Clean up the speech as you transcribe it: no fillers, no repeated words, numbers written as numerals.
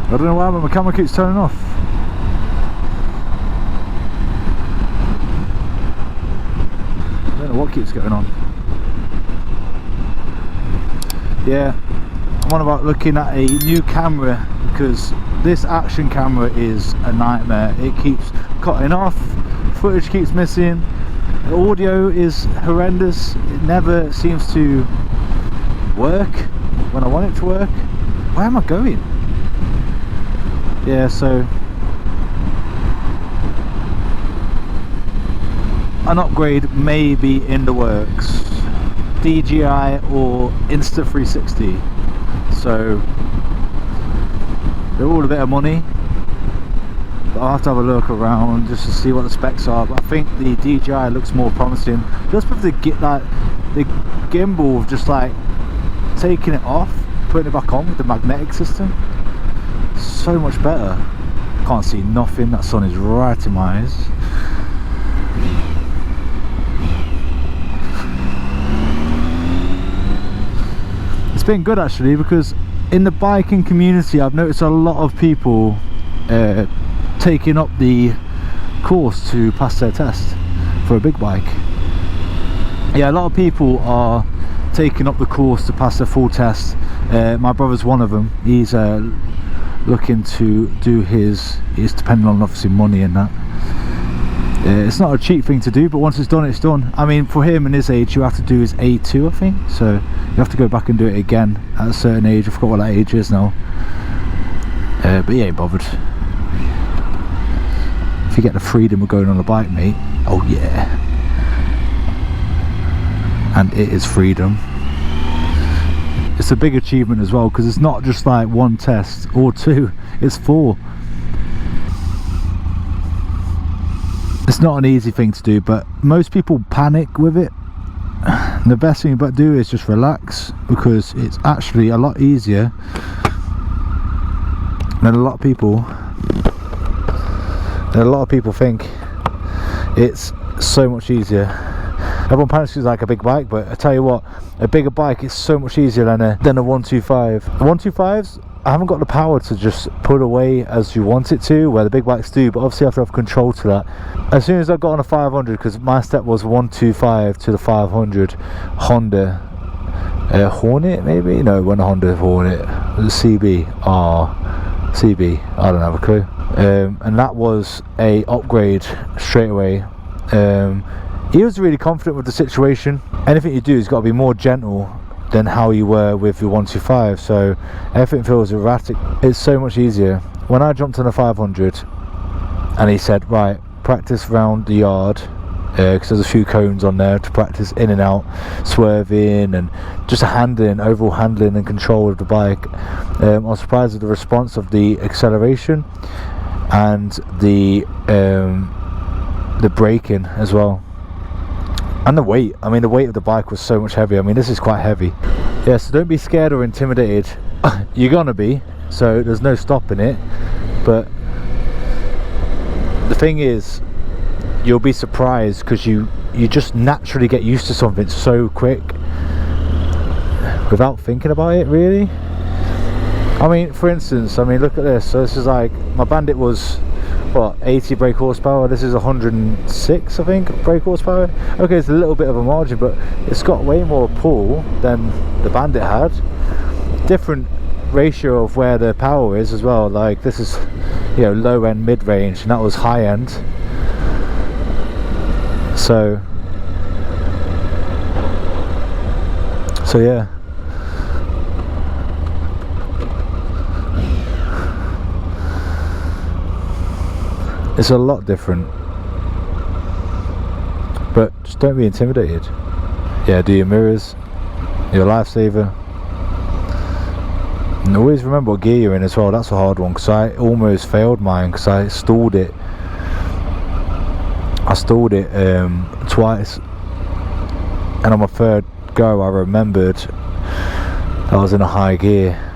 I don't know why, but my camera keeps turning off. I don't know what keeps going on. Yeah, I'm on about looking at a new camera because this action camera is a nightmare. It keeps cutting off, footage keeps missing, the audio is horrendous. It never seems to work when I want it to work. Where am I going? Yeah, so an upgrade may be in the works. DJI or Insta360. So they're all a bit of money, but I'll have to have a look around just to see what the specs are. But I think the DJI looks more promising just with the gimbal of just like taking it off, putting it back on with the magnetic system. So much better. Can't see nothing, that sun is right in my eyes. It's been good actually, because in the biking community I've noticed a lot of people taking up the course to pass their test for a big bike. Yeah, a lot of people are taking up the course to pass their full test. My brother's one of them. He's looking to do his, it's depending on obviously money and that. It's not a cheap thing to do, but once it's done, it's done. I mean, for him and his age, you have to do his A2, I think, so you have to go back and do it again at a certain age. I forgot what that age is now, but he ain't bothered. If you get the freedom of going on a bike, mate, oh yeah. And it is freedom. It's a big achievement as well, because it's not just like one test or two, it's 4. It's not an easy thing to do, but most people panic with it. The best thing about do is just relax, because it's actually a lot easier than a lot of people think. It's so much easier. Everyone panics because it's like a big bike, but I tell you what, a bigger bike is so much easier than a 125. The 125s, I haven't got the power to just put away as you want it to, where the big bikes do, but obviously you have to have control to that. As soon as I got on a 500, because my step was 125 to the 500 Honda Hornet, maybe? No, it wasn't a Honda Hornet, it was a CB. CB, I don't have a clue. And that was a upgrade straight away. He was really confident with the situation. Anything you do has got to be more gentle than how you were with your 125, so everything feels erratic. It's so much easier. When I jumped on a 500 and he said, right, practice round the yard, because there's a few cones on there to practice in and out, swerving and just overall handling and control of the bike. I was surprised at the response of the acceleration and the braking as well. And the weight, I mean the weight of the bike was so much heavier. I mean this is quite heavy. Yeah, so don't be scared or intimidated. You're gonna be, so there's no stopping it. But the thing is, you'll be surprised because you just naturally get used to something so quick without thinking about it really. I mean, for instance, I mean look at this. So this is like, my Bandit was what, 80 brake horsepower, this is 106 I think brake horsepower. Okay, it's a little bit of a margin, but it's got way more pull than the Bandit had. Different ratio of where the power is as well. Like this is, you know, low end, mid range, and that was high end. So yeah. It's a lot different, but just don't be intimidated. Yeah, do your mirrors, your lifesaver, and always remember what gear you're in as well. That's a hard one, because I almost failed mine because I stalled it. Twice, and on my third go I remembered I was in a high gear.